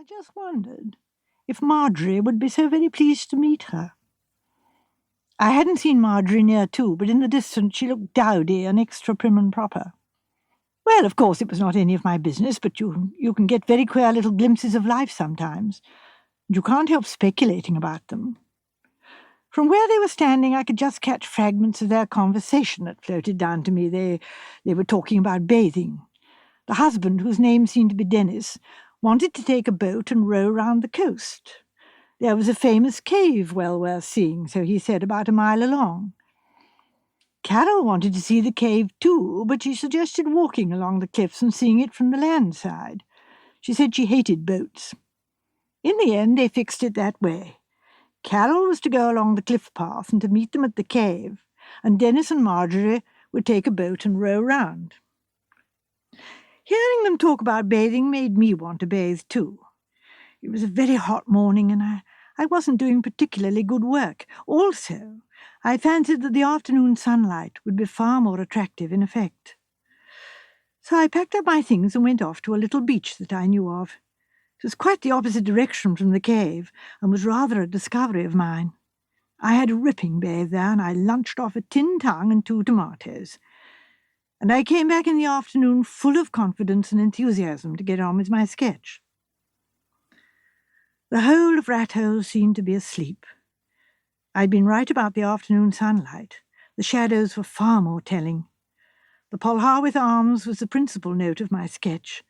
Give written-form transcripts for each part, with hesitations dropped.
just wondered if Marjorie would be so very pleased to meet her. I hadn't seen Marjorie near to, but in the distance she looked dowdy and extra prim and proper. Well, of course, it was not any of my business, but you can get very queer little glimpses of life sometimes. You can't help speculating about them. From where they were standing, I could just catch fragments of their conversation that floated down to me. They were talking about bathing. The husband, whose name seemed to be Dennis, wanted to take a boat and row round the coast. There was a famous cave well worth seeing, so he said, about a mile along. Carol wanted to see the cave too, but she suggested walking along the cliffs and seeing it from the land side. She said she hated boats. In the end, they fixed it that way. Carol was to go along the cliff path and to meet them at the cave, and Dennis and Marjorie would take a boat and row round. Hearing them talk about bathing made me want to bathe too. It was a very hot morning, and I wasn't doing particularly good work. Also, I fancied that the afternoon sunlight would be far more attractive in effect. So I packed up my things and went off to a little beach that I knew of. It was quite the opposite direction from the cave, and was rather a discovery of mine. I had a ripping bathe there, and I lunched off a tin tongue and 2 tomatoes. And I came back in the afternoon full of confidence and enthusiasm to get on with my sketch. The whole of Rathole seemed to be asleep. I'd been right about the afternoon sunlight. The shadows were far more telling. The Polharwyth Arms was the principal note of my sketch.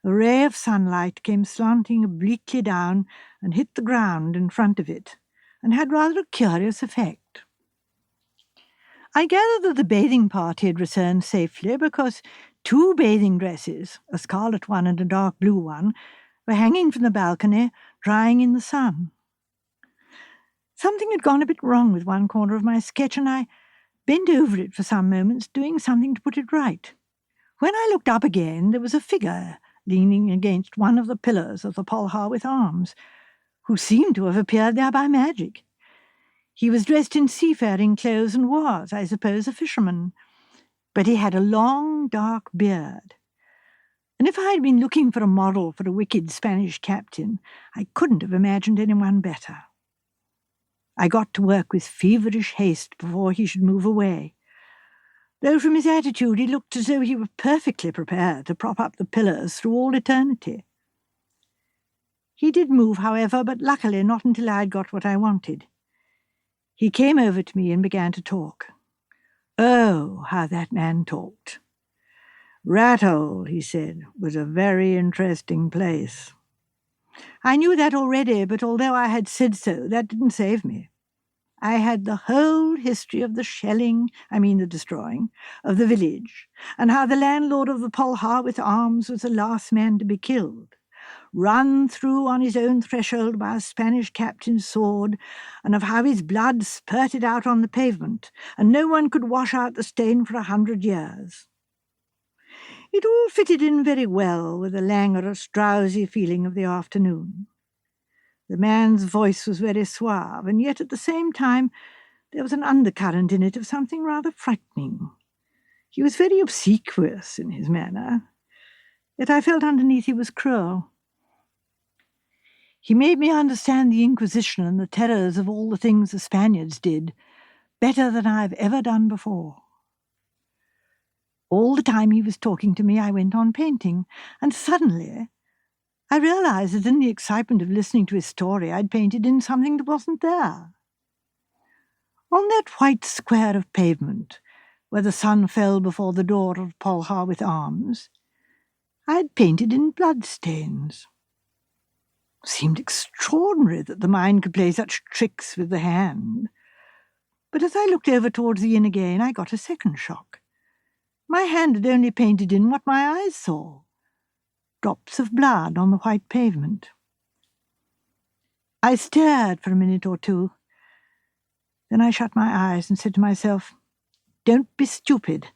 A ray of sunlight came slanting obliquely down and hit the ground in front of it, and had rather a curious effect. I gathered that the bathing party had returned safely because 2 bathing dresses, a scarlet one and a dark blue one, were hanging from the balcony, drying in the sun. Something had gone a bit wrong with one corner of my sketch, and I bent over it for some moments, doing something to put it right. When I looked up again, there was a figure leaning against one of the pillars of the Polharwyth Arms, who seemed to have appeared there by magic. He was dressed in seafaring clothes and was, I suppose, a fisherman, but he had a long, dark beard. And if I had been looking for a model for a wicked Spanish captain, I couldn't have imagined anyone better. I got to work with feverish haste before he should move away, though from his attitude he looked as though he were perfectly prepared to prop up the pillars through all eternity. He did move, however, but luckily not until I had got what I wanted. He came over to me and began to talk. Oh, how that man talked! Rathole, he said, was a very interesting place. I knew that already, but although I had said so, that didn't save me. I had the whole history of the the destroying, of the village, and how the landlord of the Polharwyth Arms was the last man to be killed, run through on his own threshold by a Spanish captain's sword, and of how his blood spurted out on the pavement, and no one could wash out the stain for 100 years. It all fitted in very well with the languorous, drowsy feeling of the afternoon. The man's voice was very suave, and yet at the same time there was an undercurrent in it of something rather frightening. He was very obsequious in his manner, yet I felt underneath he was cruel. He made me understand the Inquisition and the terrors of all the things the Spaniards did better than I have ever done before. All the time he was talking to me, I went on painting, and suddenly I realized that in the excitement of listening to his story, I'd painted in something that wasn't there. On that white square of pavement, where the sun fell before the door of Polharwyth Arms, I had painted in bloodstains. It seemed extraordinary that the mind could play such tricks with the hand. But as I looked over towards the inn again, I got a second shock. My hand had only painted in what my eyes saw, drops of blood on the white pavement. I stared for a minute or two. Then I shut my eyes and said to myself, "Don't be stupid.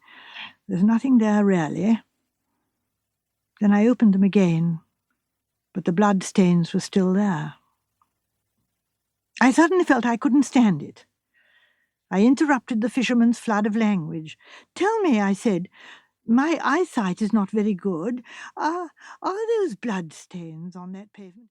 There's nothing there really." Then I opened them again, but the blood stains were still there. I suddenly felt I couldn't stand it. I interrupted the fisherman's flood of language. "Tell me," I said, "my eyesight is not very good. Are those blood stains on that pavement?"